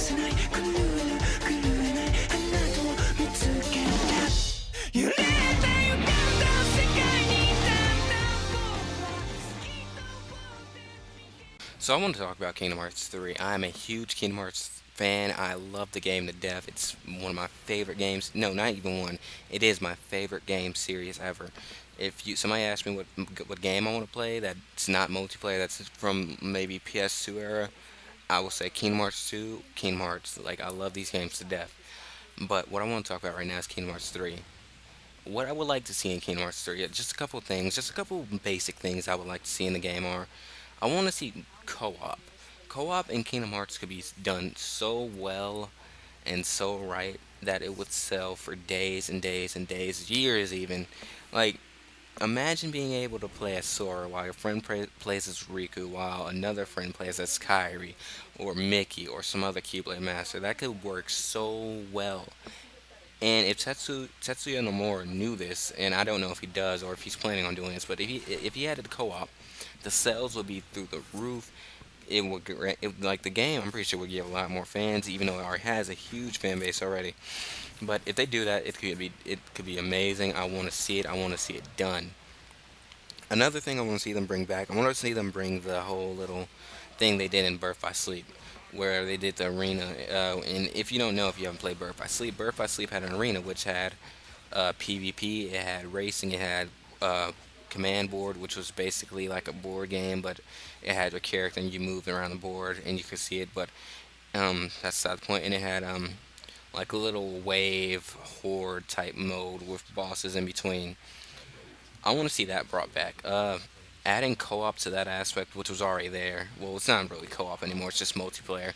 せないこのルール狂えないあなたを見つけた揺れた予感と世界にだんだん僕は好きと思って見え So I want to talk about Kingdom Hearts 3. I'm a huge Kingdom Hearts fan. I love the game to death. It's one of my favorite games. No, not even one. It is my favorite game series ever. If you somebody asks me what game I want to play that's not multiplayer, that's from maybe PS2 era, I will say Kingdom Hearts 2, Kingdom Hearts. Like I love these games to death. But what I want to talk about right now is Kingdom Hearts 3. What I would like to see in Kingdom Hearts 3, just a couple of things, just a couple basic things I would like to see in the game are I want to see co-op. Co-op in Kingdom Hearts could be done so well and so right that it would sell for days and days and days, years even. Like, imagine being able to play as Sora while your friend plays as Riku, while another friend plays as Kairi, or Mickey, or some other Keyblade Master. That could work so well. And if Tetsuya Nomura knew this, and I don't know if he does or if he's planning on doing this, but if he had a co-op, the sales would be through the roof. Like the game. I'm pretty sure would get a lot more fans, even though it already has a huge fan base already. But if they do that, it could be amazing. I want to see it. I want to see it done. Another thing I want to see them bring back. I want to see them bring the whole little thing they did in Birth by Sleep, where they did the arena. And if you don't know, if you haven't played Birth by Sleep had an arena which had PvP, it had racing, it had command board, which was basically like a board game, but it had a character and you moved around the board and you could see it. But that's not the point. And it had like a little wave horde type mode with bosses in between. I want to see that brought back. Adding co-op to that aspect, which was already there. Well, it's not really co-op anymore; it's just multiplayer.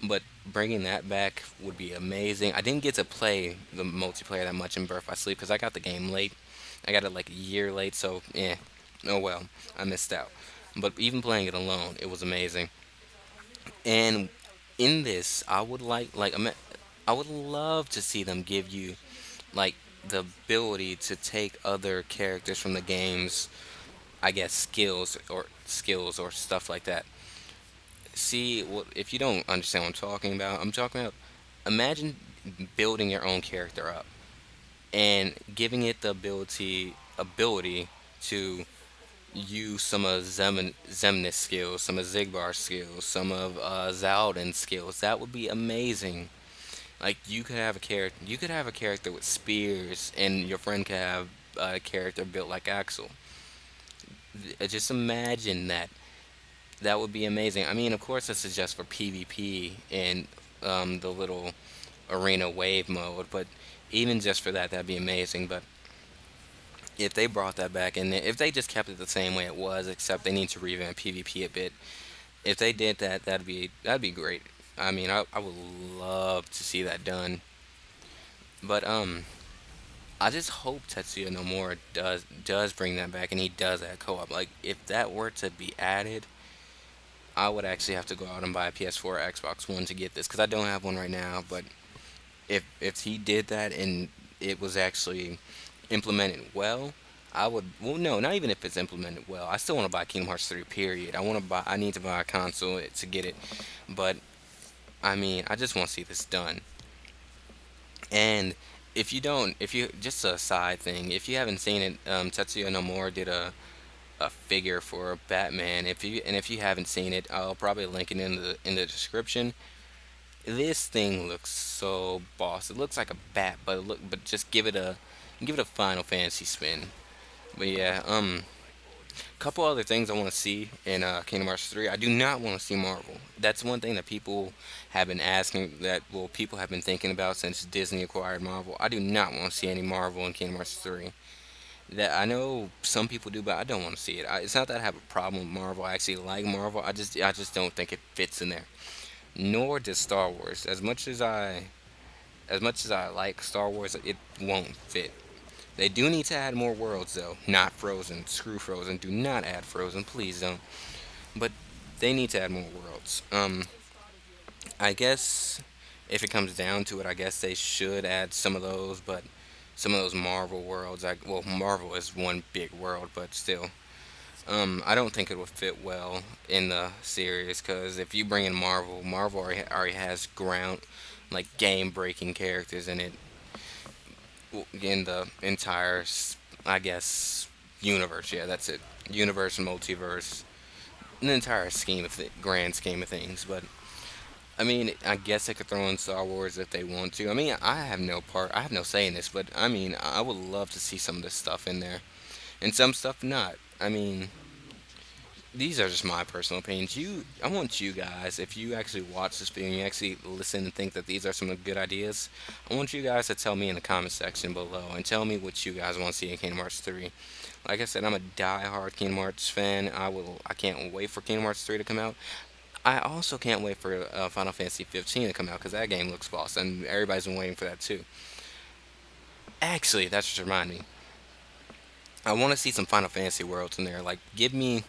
But bringing that back would be amazing. I didn't get to play the multiplayer that much in Birth by Sleep because I got the game late. I got it like a year late, so yeah. Oh well, I missed out. But even playing it alone, it was amazing. And in this, I would love to see them give you like the ability to take other characters from the games, I guess skills or stuff like that. See, if you don't understand what I'm talking about imagine building your own character up and giving it the ability to use some of Zemnis skills, some of Zigbar's skills, some of Zaldin's skills. That would be amazing. Like you could have a character with spears, and your friend could have a character built like Axel. Just imagine that. That would be amazing. I mean, of course, this is just for PvP and the little arena wave mode, but even just for that, that'd be amazing. But if they brought that back, and if they just kept it the same way it was, except they need to revamp PvP a bit, if they did that, that'd be great. I mean, I would love to see that done. But I just hope Tetsuya Nomura does bring that back, and he does that co-op. Like if that were to be added, I would actually have to go out and buy a PS4 or Xbox One to get this because I don't have one right now. But if he did that and it was actually implemented well, I would. Well, no, not even if it's implemented well. I still want to buy Kingdom Hearts 3. Period. I want to buy. I need to buy a console to get it. But I mean, I just want to see this done. And if you just a side thing, if you haven't seen it, Tetsuya Nomura did a figure for Batman. If you haven't seen it, I'll probably link it in the description. This thing looks so boss. It looks like a bat, but just give it a Final Fantasy spin. But yeah, couple other things I want to see in Kingdom Hearts 3. I do not want to see Marvel. That's one thing that people have been asking. That well, people have been thinking about since Disney acquired Marvel. I do not want to see any Marvel in Kingdom Hearts 3. That I know some people do, but I don't want to see it. It's not that I have a problem with Marvel. I actually like Marvel. I just don't think it fits in there. Nor does Star Wars. As much as I like Star Wars, it won't fit. They do need to add more worlds though. Not Frozen. Screw Frozen. Do not add Frozen. Please don't. But they need to add more worlds. I guess if it comes down to it, I guess they should add some of those, but some of those Marvel worlds. Well, Marvel is one big world, but still. I don't think it would fit well in the series because if you bring in Marvel, Marvel already has ground like game breaking characters in it in the entire I guess universe. Yeah, that's it. Universe and multiverse, an entire scheme of the grand scheme of things. But I mean, I guess they could throw in Star Wars if they want to. I mean, I have no say in this, but I mean, I would love to see some of this stuff in there, and some stuff not. I mean, these are just my personal opinions. I want you guys, if you actually watch this video and you actually listen and think that these are some good ideas, I want you guys to tell me in the comment section below and tell me what you guys want to see in Kingdom Hearts 3. Like I said, I'm a die-hard Kingdom Hearts fan. I can't wait for Kingdom Hearts 3 to come out. I also can't wait for Final Fantasy 15 to come out because that game looks boss, and everybody's been waiting for that too. Actually, that just reminded me. I want to see some Final Fantasy worlds in there. Like, give me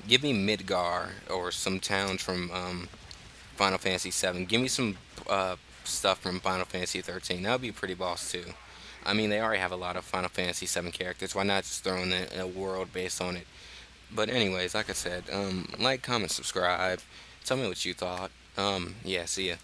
Midgar or some towns from Final Fantasy 7. Give me some stuff from Final Fantasy 13. That would be pretty boss too. I mean, they already have a lot of Final Fantasy 7 characters. Why not just throw in a world based on it? But anyways, like I said, like, comment, subscribe. Tell me what you thought. Yeah, see ya.